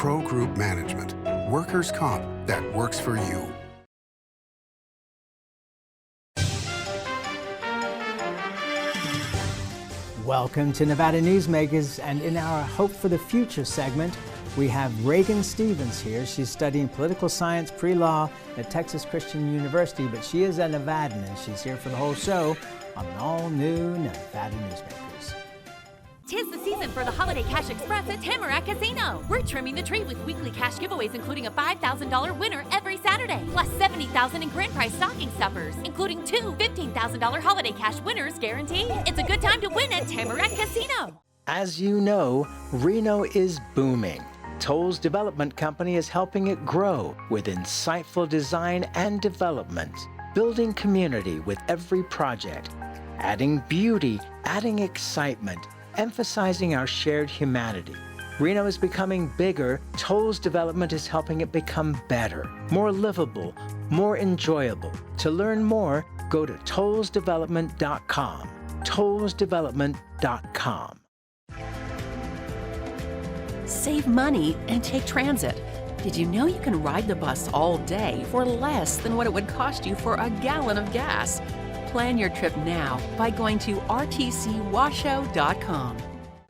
Pro Group Management. Workers' comp that works for you. Welcome to Nevada Newsmakers, and in our Hope for the Future segment, we have Reagan Stevens here. She's studying political science pre-law at Texas Christian University, but she is a Nevadan, and she's here for the whole show on an all-new Nevada Newsmakers. 'Tis the season for the Holiday Cash Express at Tamarack Casino. We're trimming the tree with weekly cash giveaways, including a $5,000 winner every Saturday, plus $70,000 in grand prize stocking stuffers, including two $15,000 Holiday Cash winners guaranteed. It's a good time to win at Tamarack Casino. As you know, Reno is booming. Toll's development company is helping it grow with insightful design and development, building community with every project, adding beauty, adding excitement, emphasizing our shared humanity. Reno is becoming bigger. Toll's development is helping it become better, more livable, more enjoyable. To learn more, go to tollsdevelopment.com. tollsdevelopment.com. Save money and take transit. Did you know you can ride the bus all day for less than what it would cost you for a gallon of gas? Plan your trip now by going to rtcwashoe.com.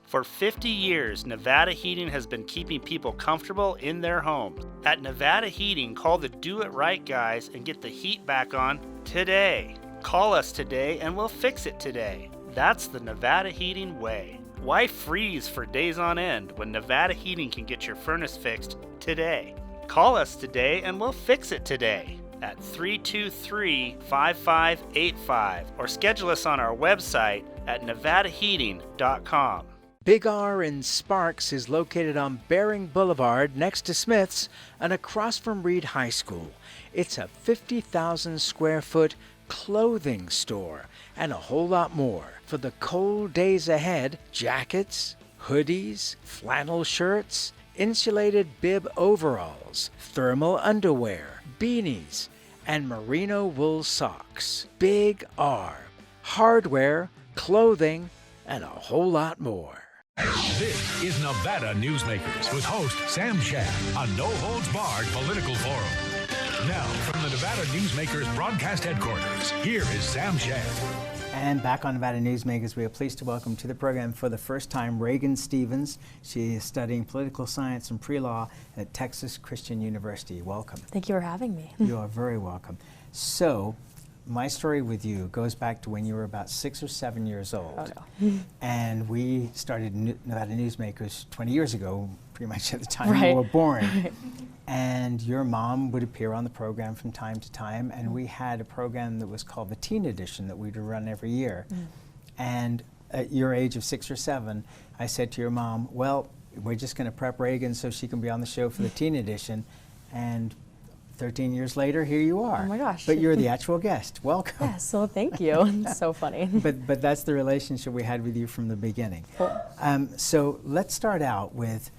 For 50 years, Nevada Heating has been keeping people comfortable in their homes. At Nevada Heating, call the Do It Right guys and get the heat back on today. Call us today and we'll fix it today. That's the Nevada Heating way. Why freeze for days on end when Nevada Heating can get your furnace fixed today? Call us today and we'll fix it today at 323-5585 or schedule us on our website at nevadaheating.com. Big R in Sparks is located on Bering Boulevard next to Smith's and across from Reed High School. It's a 50,000 square foot clothing store and a whole lot more. For the cold days ahead, jackets, hoodies, flannel shirts, insulated bib overalls, thermal underwear, beanies, and merino wool socks. Big R. Hardware, clothing, and a whole lot more. This is Nevada Newsmakers with host Sam Shad, a no-holds-barred political forum. Now, from the Nevada Newsmakers broadcast headquarters, here is Sam Shad. And back on Nevada Newsmakers, we are pleased to welcome to the program for the first time Reagan Stevens. She is studying political science and pre-law at Texas Christian University. Welcome. Thank you for having me. You are very welcome. So, my story with you goes back to when you were about 6 or 7 years old. Oh, no. And we started Nevada Newsmakers 20 years ago, pretty much at the time Right. you were born. Right. And your mom would appear on the program from time to time, and we had a program that was called the Teen Edition that we'd run every year. And at your age of 6 or 7, I said to your mom, well, we're just going to prep Reagan so she can be on the show for the Teen Edition. And 13 years later, here you are. Oh my gosh. But you're the actual guest. Welcome. Yes, so thank you. It's so funny. But that's the relationship we had with you from the beginning. Cool. So let's start out with,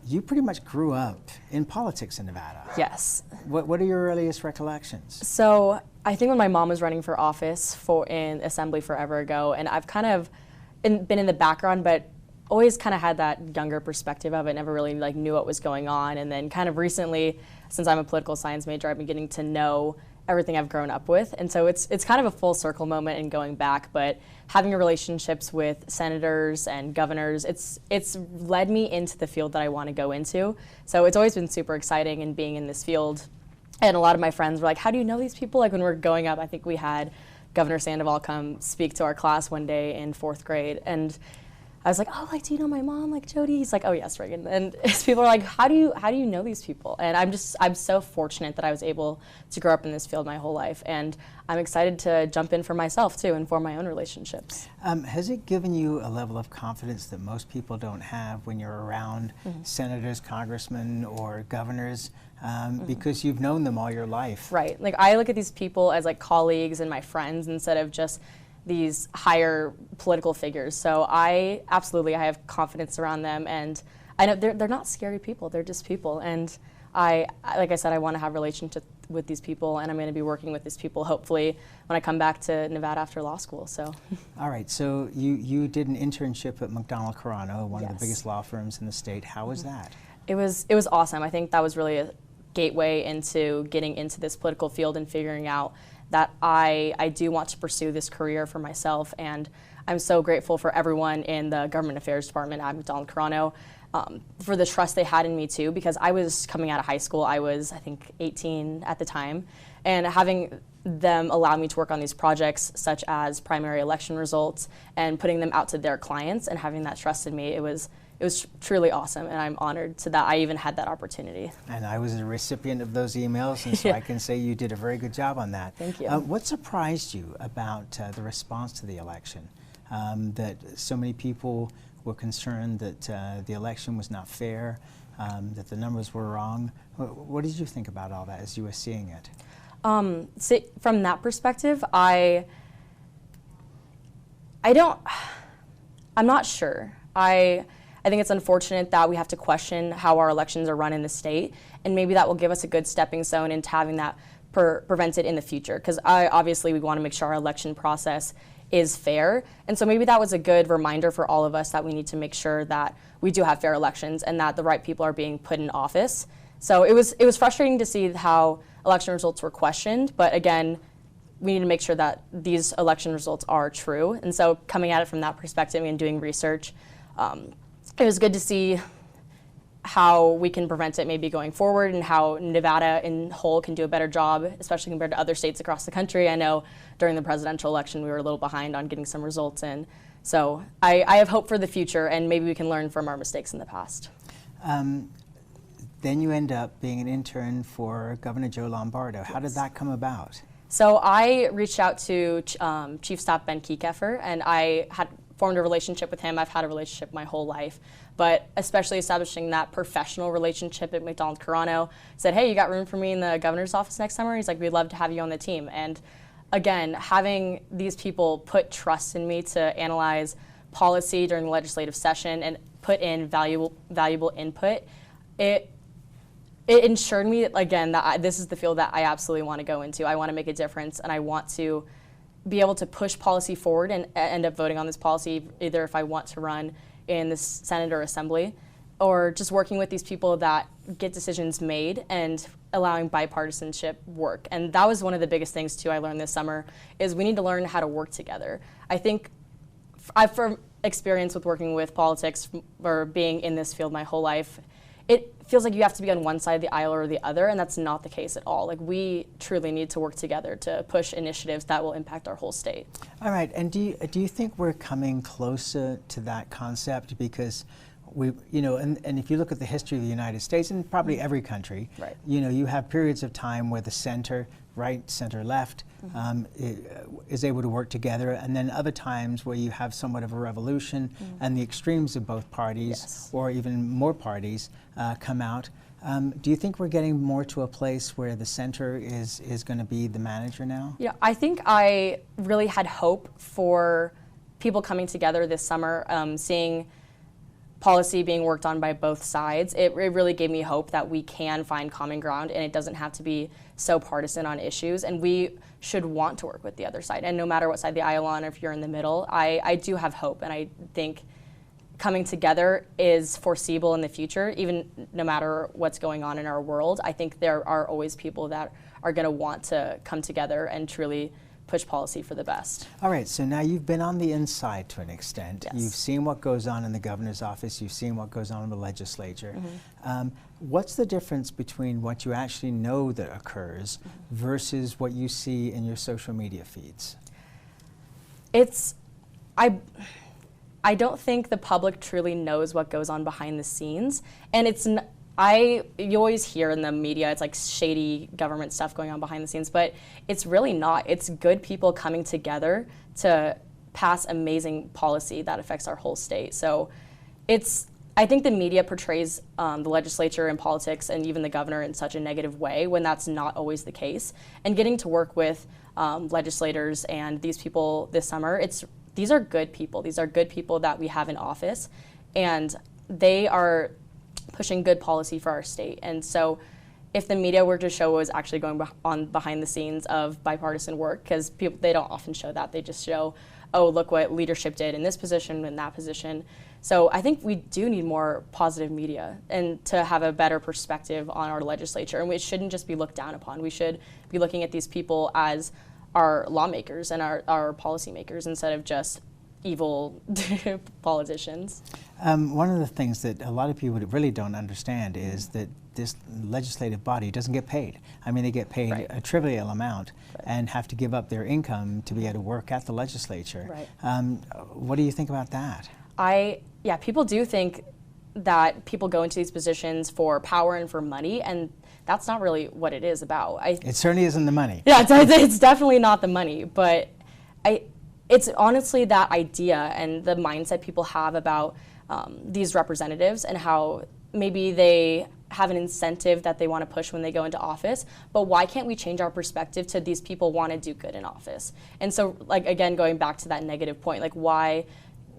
you pretty much grew up in politics in Nevada. Yes. What are your earliest recollections? So I think when my mom was running for office in Assembly forever ago, and I've kind of been in the background, but always kind of had that younger perspective of it, never really knew what was going on. And then kind of recently, since I'm a political science major, I've been getting to know everything I've grown up with. And so it's kind of a full circle moment in going back, but having relationships with senators and governors, it's led me into the field that I want to go into. So it's always been super exciting in being in this field. And a lot of my friends were like, how do you know these people? Like when we were growing up, I think we had Governor Sandoval come speak to our class one day in 4th grade. And I was like, oh, do you know my mom, Jody? He's like, oh yes, Reagan. And people are like, how do you know these people? And I'm so fortunate that I was able to grow up in this field my whole life. And I'm excited to jump in for myself too and form my own relationships. Has it given you a level of confidence that most people don't have when you're around senators, congressmen, or governors? Because you've known them all your life. Right. I look at these people as colleagues and my friends instead of just these higher political figures. So I have confidence around them, and I know they're not scary people. They're just people, and like I said, I want to have relationships with these people, and I'm going to be working with these people hopefully when I come back to Nevada after law school. So. All right. So you did an internship at McDonald Carano, one of the Yes. biggest law firms in the state. How was that? It was awesome. I think that was really a gateway into getting into this political field and figuring out that I do want to pursue this career for myself. And I'm so grateful for everyone in the Government Affairs Department at McDonald-Corona for the trust they had in me too, because I was coming out of high school. I was, I think, 18 at the time, and having them allow me to work on these projects such as primary election results and putting them out to their clients and having that trust in me, it was truly awesome, and I'm honored to that I even had that opportunity. And I was a recipient of those emails, and so I can say you did a very good job on that. Thank you. What surprised you about the response to the election? That so many people were concerned that the election was not fair, that the numbers were wrong. What did you think about all that as you were seeing it? So from that perspective, I'm not sure. I think it's unfortunate that we have to question how our elections are run in the state, and maybe that will give us a good stepping stone into having that prevented in the future, because obviously we want to make sure our election process is fair, and so maybe that was a good reminder for all of us that we need to make sure that we do have fair elections and that the right people are being put in office. So it was frustrating to see how election results were questioned, but again, we need to make sure that these election results are true, and so coming at it from that perspective and doing research, it was good to see how we can prevent it maybe going forward and how Nevada in whole can do a better job, especially compared to other states across the country. I know during the presidential election we were a little behind on getting some results in. So I have hope for the future, and maybe we can learn from our mistakes in the past. Then you end up being an intern for Governor Joe Lombardo. How did that come about? So I reached out to Chief Staff Ben Kekeffer, and I had formed a relationship with him. I've had a relationship my whole life, but especially establishing that professional relationship at McDonald-Corona, said, hey, you got room for me in the governor's office next summer? He's like, we'd love to have you on the team. And again, having these people put trust in me to analyze policy during the legislative session and put in valuable input, it ensured me, again, that this is the field that I absolutely want to go into. I want to make a difference, and I want to be able to push policy forward and end up voting on this policy, either if I want to run in the Senate or Assembly, or just working with these people that get decisions made and allowing bipartisanship work. And that was one of the biggest things too I learned this summer, is we need to learn how to work together. I think from experience with working with politics or being in this field my whole life, it feels like you have to be on one side of the aisle or the other, and that's not the case at all. Like, we truly need to work together to push initiatives that will impact our whole state. All right, and do you think we're coming closer to that concept? Because and if you look at the history of the United States, and probably every country, right, you have periods of time where the center, right, center, left, is able to work together, and then other times where you have somewhat of a revolution, and the extremes of both parties, or even more parties, come out. Do you think we're getting more to a place where the center is going to be the manager now? Yeah, I think I really had hope for people coming together this summer, seeing policy being worked on by both sides. It really gave me hope that we can find common ground, and it doesn't have to be so partisan on issues, and we should want to work with the other side. And no matter what side of the aisle on, or if you're in the middle, I do have hope, and I think coming together is foreseeable in the future, even no matter what's going on in our world. I think there are always people that are going to want to come together and truly push policy for the best. All right, so now you've been on the inside to an extent. Yes. You've seen what goes on in the governor's office, you've seen what goes on in the legislature. What's the difference between what you actually know that occurs versus what you see in your social media feeds? I don't think the public truly knows what goes on behind the scenes, and you always hear in the media it's like shady government stuff going on behind the scenes, but it's really not. It's good people coming together to pass amazing policy that affects our whole state. So I think the media portrays the legislature and politics and even the governor in such a negative way when that's not always the case. And getting to work with legislators and these people this summer, these are good people. These are good people that we have in office, and they are pushing good policy for our state. And so if the media were to show what was actually going on behind the scenes of bipartisan work, because people, they don't often show that. They just show, oh, look what leadership did in this position and that position. So I think we do need more positive media and to have a better perspective on our legislature. And it shouldn't just be looked down upon. We should be looking at these people as our lawmakers and our policymakers instead of just evil politicians. One of the things that a lot of people really don't understand is that this legislative body doesn't get paid. I mean, they get paid Right. a trivial amount Right. and have to give up their income to be able to work at the legislature. Right. What do you think about that? Yeah, people do think that people go into these positions for power and for money, and that's not really what it is about. It certainly isn't the money. Yeah, it's definitely not the money, but it's honestly that idea and the mindset people have about these representatives and how maybe they have an incentive that they want to push when they go into office, but why can't we change our perspective to these people want to do good in office? And so, like, again, going back to that negative point, like, why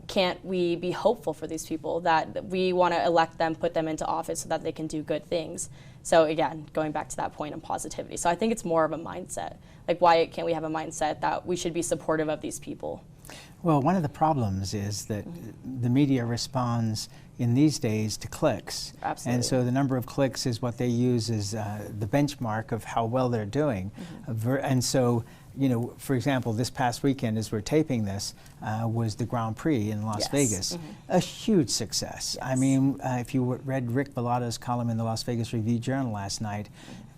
can't we be hopeful for these people that we want to elect them, put them into office so that they can do good things? So again, going back to that point of positivity. So I think it's more of a mindset. Like, why can't we have a mindset that we should be supportive of these people? Well, one of the problems is that the media responds in these days to clicks. Absolutely. And so the number of clicks is what they use as the benchmark of how well they're doing. And so, you know, for example, this past weekend as we're taping this was the Grand Prix in Las Yes. Vegas. A huge success. Yes. I mean, if you read Rick Bellato's column in the Las Vegas Review-Journal last night,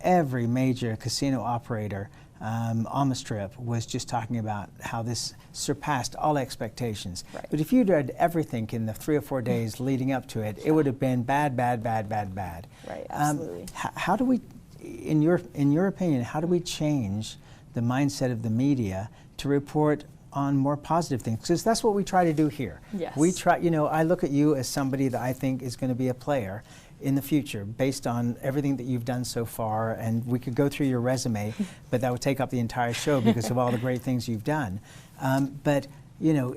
every major casino operator on the Strip was just talking about how this surpassed all expectations. Right. But if you'd read everything in the 3 or 4 days leading up to it, it would have been bad, bad, bad, bad, bad. Right, absolutely. How do we, in your opinion, how do we change the mindset of the media to report on more positive things? Because that's what we try to do here. Yes. We try, you know, I look at you as somebody that I think is going to be a player in the future based on everything that you've done so far, and we could go through your resume, but that would take up the entire show because of all the great things you've done. But you know,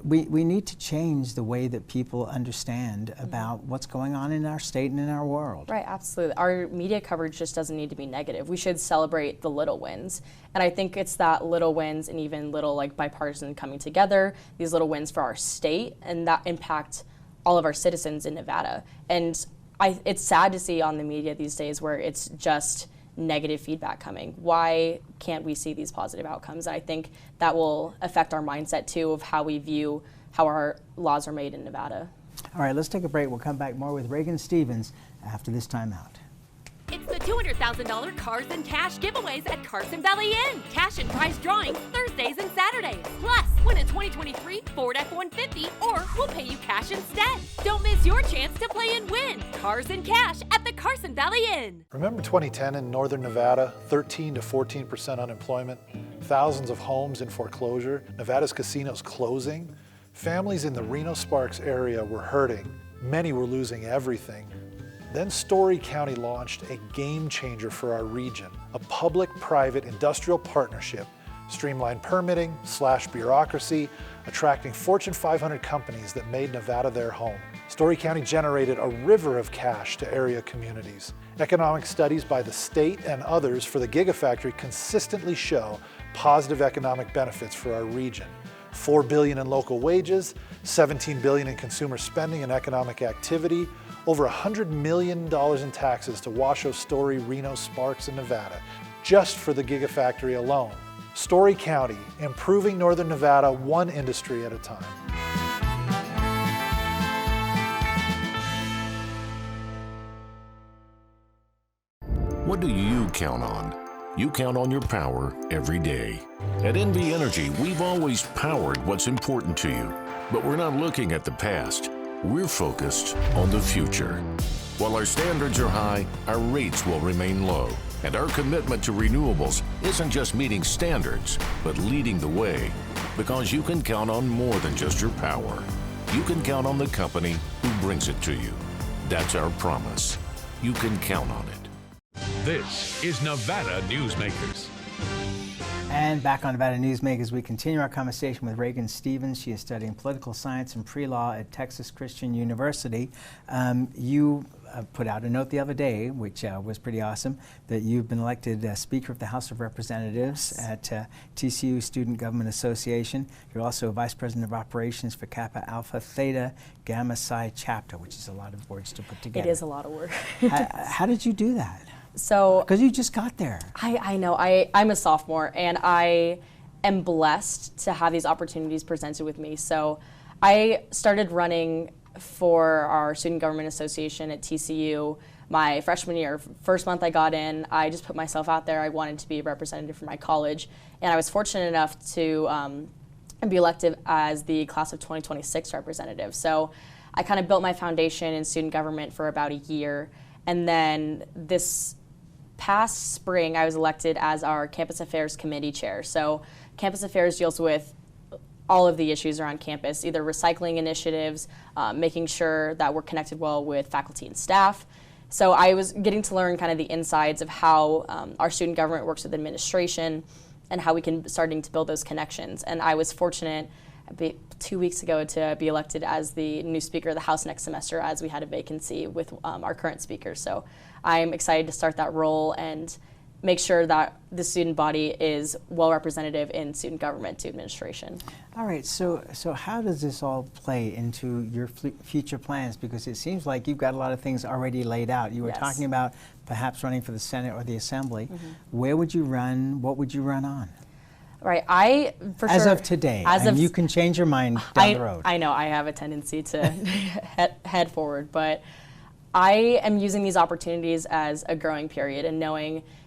we need to change the way that people understand about what's going on in our state and in our world. Right, absolutely. Our media coverage just doesn't need to be negative. We should celebrate the little wins. And I think it's that little wins and even little, like, bipartisan coming together, these little wins for our state, and that impact all of our citizens in Nevada. And it's sad to see on the media these days where it's just negative feedback coming. Why can't we see these positive outcomes? And I think that will affect our mindset too of how we view how our laws are made in Nevada. All right, let's take a break. We'll come back more with Reagan Stevens after this time out. It's the $200,000 Cars and Cash giveaways at Carson Valley Inn. Cash and prize drawings Thursdays and Saturdays. Plus, win a 2023 Ford F-150 or we'll pay you cash instead. Don't miss your chance to play and win. Cars and Cash at the Carson Valley Inn. Remember 2010 in northern Nevada? 13 to 14% unemployment, thousands of homes in foreclosure, Nevada's casinos closing. Families in the Reno-Sparks area were hurting. Many were losing everything. Then Story County launched a game changer for our region, a public-private industrial partnership, streamlined permitting, slashed bureaucracy, attracting Fortune 500 companies that made Nevada their home. Story County generated a river of cash to area communities. Economic studies by the state and others for the Gigafactory consistently show positive economic benefits for our region. $4 billion in local wages, $17 billion in consumer spending and economic activity, over $100 million in taxes to Washoe, Story, Reno, Sparks, and Nevada, just for the Gigafactory alone. Story County, improving northern Nevada one industry at a time. What do you count on? You count on your power every day. At NV Energy, we've always powered what's important to you, but we're not looking at the past. We're focused on the future. While our standards are high, our rates will remain low. And our commitment to renewables isn't just meeting standards, but leading the way. Because you can count on more than just your power. You can count on the company who brings it to you. That's our promise. You can count on it. This is Nevada Newsmakers. And back on Nevada Newsmakers, we continue our conversation with Reagan Stevens. She is studying political science and pre-law at Texas Christian University. You put out a note the other day, which was pretty awesome, that you've been elected Speaker of the House of Representatives at TCU Student Government Association. You're also Vice President of Operations for Kappa Alpha Theta Gamma Psi Chapter, which is a lot of words to put together. It is a lot of work. How did you do that? So, because you just got there. I know. I'm a sophomore, and I am blessed to have these opportunities presented with me. So I started running for our Student Government Association at TCU my freshman year. First month I got in, I just put myself out there. I wanted to be a representative for my college, and I was fortunate enough to be elected as the class of 2026 representative. So I kind of built my foundation in student government for about a year, and then this past spring I was elected as our Campus Affairs Committee Chair. So Campus Affairs deals with all of the issues around campus, either recycling initiatives, making sure that we're connected well with faculty and staff. So I was getting to learn kind of the insides of how our student government works with administration and how we can starting to build those connections. And I was fortunate 2 weeks ago to be elected as the new Speaker of the House next semester, as we had a vacancy with our current Speaker. So I'm excited to start that role and make sure that the student body is well representative in student government to administration. All right, so how does this all play into your future plans? Because it seems like you've got a lot of things already laid out. You were talking about perhaps running for the Senate or the Assembly. Where would you run? What would you run on? Right, as of today, and you can change your mind down the road. I know, I have a tendency to head forward, but I am using these opportunities as a growing period and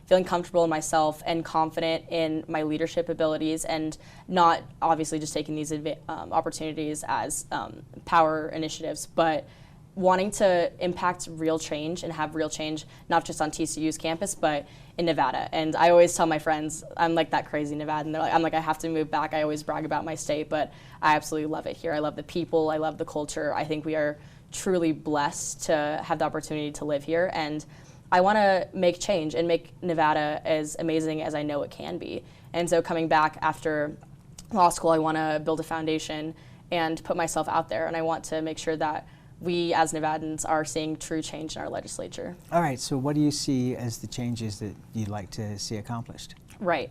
feeling comfortable in myself and confident in my leadership abilities, and not obviously just taking these opportunities as power initiatives, but wanting to impact real change and have real change, not just on TCU's campus, but in Nevada. And I always tell my friends, I'm like that crazy Nevadan. I'm like, I have to move back. I always brag about my state, but I absolutely love it here. I love the people. I love the culture. I think we are truly blessed to have the opportunity to live here. And I want to make change and make Nevada as amazing as I know it can be. And so coming back after law school, I want to build a foundation and put myself out there. And I want to make sure that we as Nevadans are seeing true change in our legislature. All right, so what do you see as the changes that you'd like to see accomplished? Right.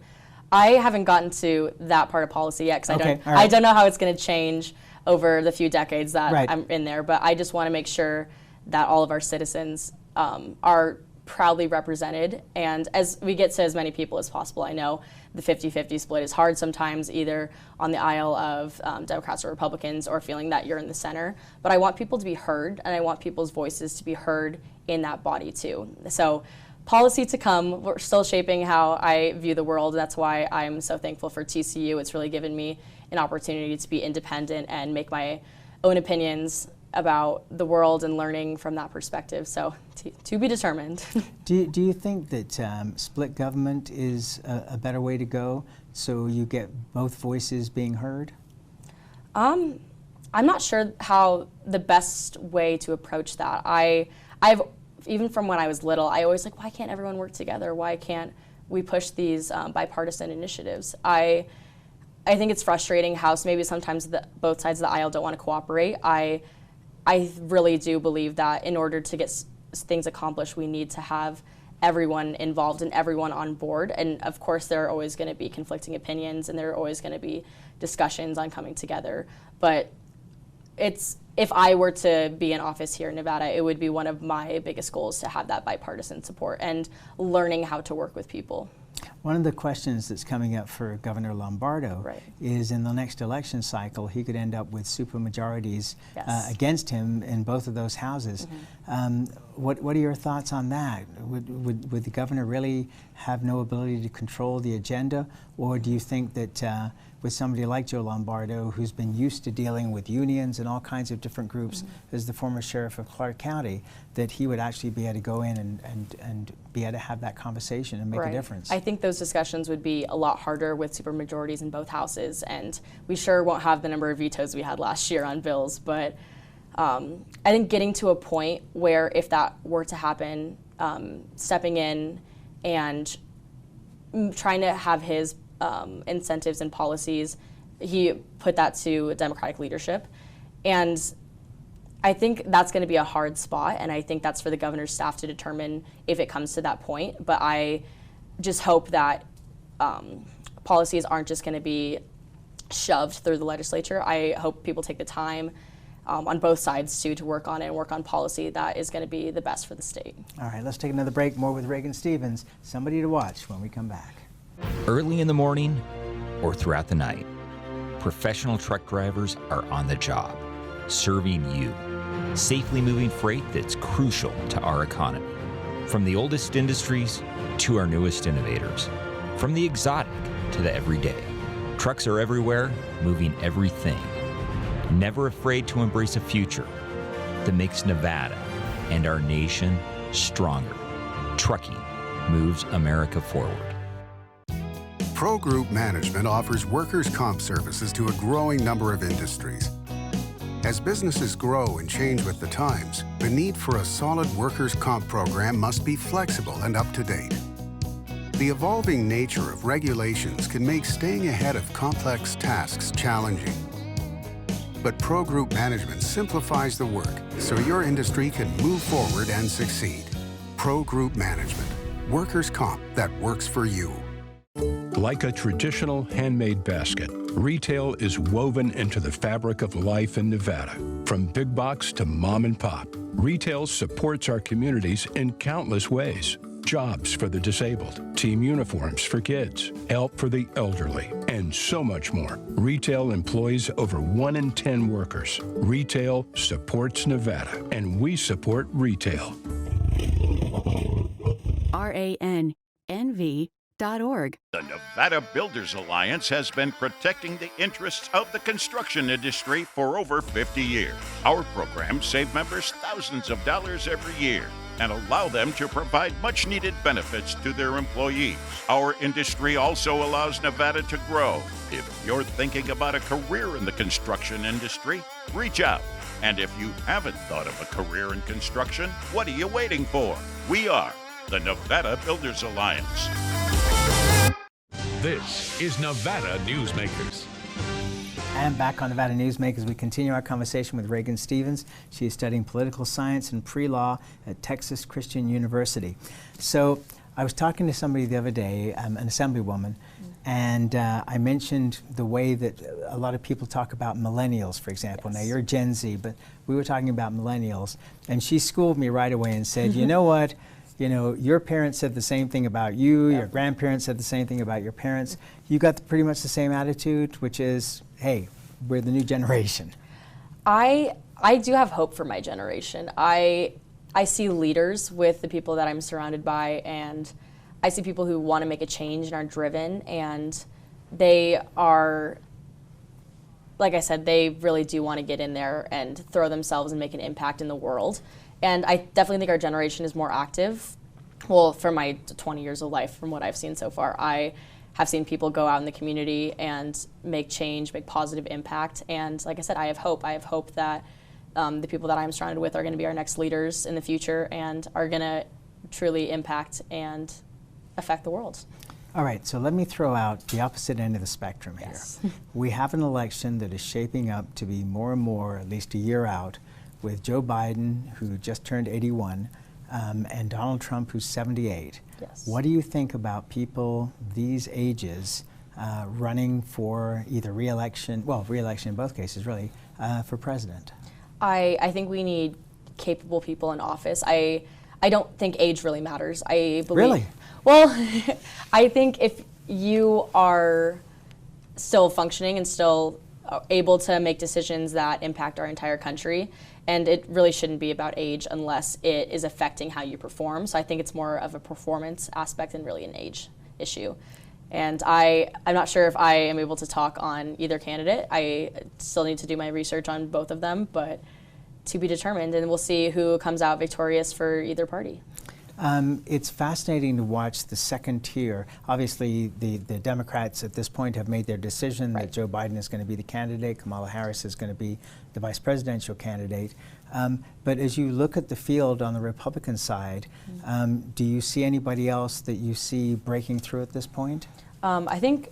I haven't gotten to that part of policy yet because I don't know how it's going to change over the few decades that I'm in there, but I just want to make sure that all of our citizens are proudly represented, and as we get to as many people as possible. I know the 50-50 split is hard sometimes, either on the aisle of Democrats or Republicans, or feeling that you're in the center, but I want people to be heard, and I want people's voices to be heard in that body too. So policy to come. We're still shaping how I view the world. That's why I'm so thankful for TCU. It's really given me an opportunity to be independent and make my own opinions about the world and learning from that perspective. So to be determined. Do you think that split government is a better way to go, so you get both voices being heard? I'm not sure how the best way to approach that. I've even from when I was little, I always like, why can't everyone work together? Why can't we push these bipartisan initiatives? I think it's frustrating how maybe sometimes both sides of the aisle don't want to cooperate. I really do believe that in order to get things accomplished, we need to have everyone involved and everyone on board. And of course, there are always going to be conflicting opinions, and there are always going to be discussions on coming together. But if I were to be in office here in Nevada, it would be one of my biggest goals to have that bipartisan support and learning how to work with people. One of the questions that's coming up for Governor Lombardo is, in the next election cycle, he could end up with supermajorities against him in both of those houses. What are your thoughts on that? Would the governor really have no ability to control the agenda, or do you think that with somebody like Joe Lombardo, who's been used to dealing with unions and all kinds of different groups as the former sheriff of Clark County, that he would actually be able to go in and be able to have that conversation and make a difference? I think those discussions would be a lot harder with supermajorities in both houses, and we sure won't have the number of vetoes we had last year on bills, but I think getting to a point where if that were to happen, stepping in and trying to have his incentives and policies, he put that to Democratic leadership. And I think that's going to be a hard spot, and I think that's for the governor's staff to determine if it comes to that point. But I just hope that policies aren't just going to be shoved through the legislature. I hope people take the time on both sides to work on it and work on policy that is going to be the best for the state. All right, let's take another break. More with Reagan Stevens, somebody to watch when we come back. Early in the morning or throughout the night, professional truck drivers are on the job, serving you, safely moving freight that's crucial to our economy. From the oldest industries to our newest innovators, from the exotic to the everyday, trucks are everywhere, moving everything. Never afraid to embrace a future that makes Nevada and our nation stronger. Trucking moves America forward. Pro Group Management offers workers' comp services to a growing number of industries. As businesses grow and change with the times, the need for a solid workers' comp program must be flexible and up to date. The evolving nature of regulations can make staying ahead of complex tasks challenging. But Pro Group Management simplifies the work so your industry can move forward and succeed. Pro Group Management, workers' comp that works for you. Like a traditional handmade basket, retail is woven into the fabric of life in Nevada. From big box to mom and pop, retail supports our communities in countless ways. Jobs for the disabled, team uniforms for kids, help for the elderly, and so much more. Retail employs over 1 in 10 workers. Retail supports Nevada, and we support retail. RANNV.org. The Nevada Builders Alliance has been protecting the interests of the construction industry for over 50 years. Our programs save members thousands of dollars every year and allow them to provide much-needed benefits to their employees. Our industry also allows Nevada to grow. If you're thinking about a career in the construction industry, reach out. And if you haven't thought of a career in construction, what are you waiting for? We are the Nevada Builders Alliance. This is Nevada Newsmakers. And back on Nevada Newsmakers, we continue our conversation with Reagan Stevens. She is studying political science and pre-law at Texas Christian University. So I was talking to somebody the other day, an assemblywoman, and I mentioned the way that a lot of people talk about millennials, for example. Yes. Now, you're Gen Z, but we were talking about millennials, and she schooled me right away and said, you know what? You know, your parents said the same thing about you, your grandparents said the same thing about your parents. You got pretty much the same attitude, which is, hey, we're the new generation. I do have hope for my generation. I see leaders with the people that I'm surrounded by, and I see people who want to make a change and are driven, and they are, like I said, they really do want to get in there and throw themselves and make an impact in the world. And I definitely think our generation is more active. Well, for my 20 years of life, from what I've seen so far, I have seen people go out in the community and make change, make positive impact. And like I said, I have hope. I have hope that the people that I'm surrounded with are going to be our next leaders in the future and are going to truly impact and affect the world. All right, so let me throw out the opposite end of the spectrum here. Yes. We have an election that is shaping up to be more and more, at least a year out, with Joe Biden, who just turned 81, and Donald Trump, who's 78. Yes. What do you think about people these ages running for either re-election, well, re-election in both cases, really, for president? I think we need capable people in office. I don't think age really matters. I believe. Really? Well, I think if you are still functioning and still able to make decisions that impact our entire country, and it really shouldn't be about age unless it is affecting how you perform. So I think it's more of a performance aspect than really an age issue. And I'm not sure if I am able to talk on either candidate. I still need to do my research on both of them, but to be determined, and we'll see who comes out victorious for either party. It's fascinating to watch the second tier. Obviously, the Democrats at this point have made their decision that Joe Biden is going to be the candidate, Kamala Harris is going to be the vice presidential candidate. But as you look at the field on the Republican side, do you see anybody else that you see breaking through at this point? I think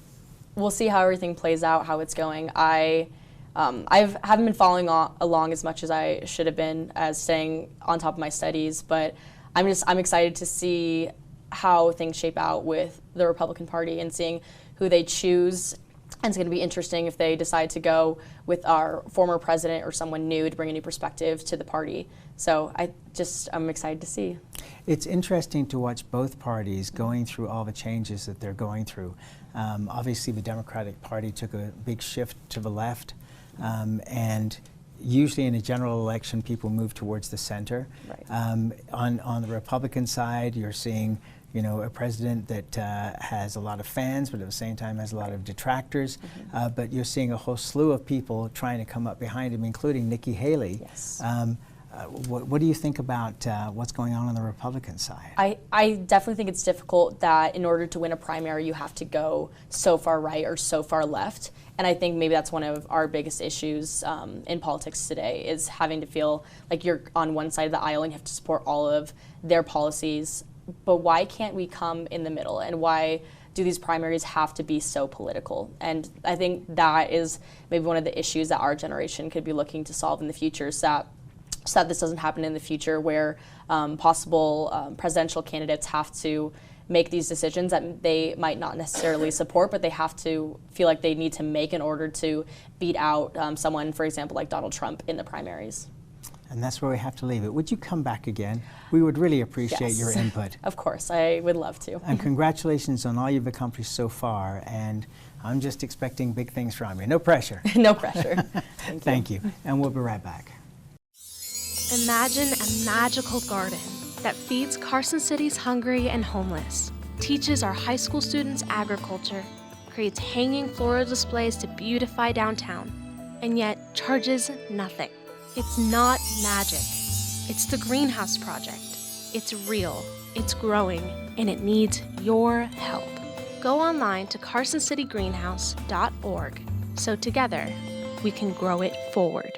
we'll see how everything plays out, how it's going. I I haven't been following along as much as I should have been, as staying on top of my studies, but I'm excited to see how things shape out with the Republican Party and seeing who they choose. And it's going to be interesting if they decide to go with our former president or someone new to bring a new perspective to the party. So I'm excited to see. It's interesting to watch both parties going through all the changes that they're going through. Obviously, the Democratic Party took a big shift to the left, and usually in a general election, people move towards the center. Right. On the Republican side, you're seeing a president that has a lot of fans, but at the same time has a lot of detractors. But you're seeing a whole slew of people trying to come up behind him, including Nikki Haley. Yes. What do you think about what's going on the Republican side? I definitely think it's difficult that in order to win a primary, you have to go so far right or so far left. And I think maybe that's one of our biggest issues in politics today, is having to feel like you're on one side of the aisle and you have to support all of their policies. But why can't we come in the middle? And why do these primaries have to be so political? And I think that is maybe one of the issues that our generation could be looking to solve in the future, so that this doesn't happen in the future, where possible presidential candidates have to make these decisions that they might not necessarily support, but they have to feel like they need to make in order to beat out someone, for example, like Donald Trump in the primaries. And that's where we have to leave it. Would you come back again? We would really appreciate Yes. your input. Of course, I would love to. And congratulations on all you've accomplished so far. And I'm just expecting big things from you. No pressure. No pressure. Thank you. And we'll be right back. Imagine a magical garden that feeds Carson City's hungry and homeless, teaches our high school students agriculture, creates hanging floral displays to beautify downtown, and yet charges nothing. It's not magic. It's the Greenhouse Project. It's real, it's growing, and it needs your help. Go online to carsоncitygreenhouse.org so together we can grow it forward.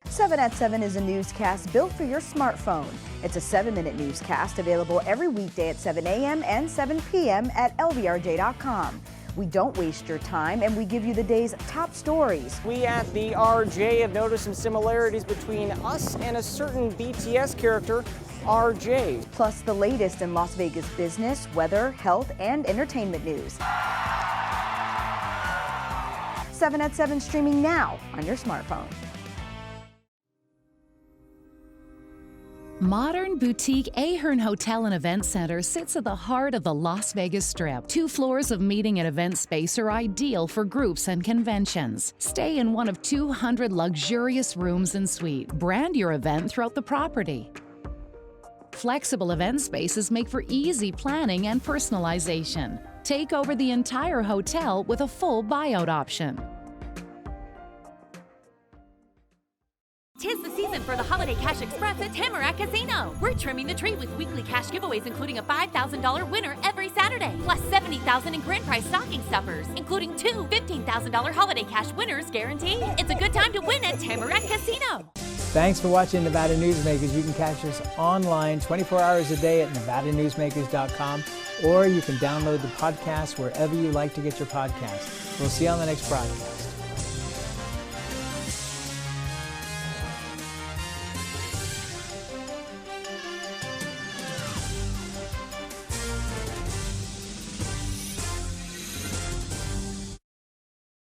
7 at 7 is a newscast built for your smartphone. It's a 7-minute newscast available every weekday at 7 a.m. and 7 p.m. at lvrj.com. We don't waste your time, and we give you the day's top stories. We at the RJ have noticed some similarities between us and a certain BTS character, RJ. Plus the latest in Las Vegas business, weather, health, and entertainment news. 7 at 7 streaming now on your smartphone. Modern boutique Ahern Hotel and Event Center sits at the heart of the Las Vegas Strip. 2 floors of meeting and event space are ideal for groups and conventions. Stay in one of 200 luxurious rooms and suites. Brand your event throughout the property. Flexible event spaces make for easy planning and personalization. Take over the entire hotel with a full buyout option. 'Tis the season for the Holiday Cash Express at Tamarack Casino. We're trimming the tree with weekly cash giveaways, including a $5,000 winner every Saturday, plus $70,000 in grand prize stocking stuffers, including 2 $15,000 Holiday Cash winners guaranteed. It's a good time to win at Tamarack Casino. Thanks for watching Nevada Newsmakers. You can catch us online 24 hours a day at nevadanewsmakers.com, or you can download the podcast wherever you like to get your podcast. We'll see you on the next broadcast.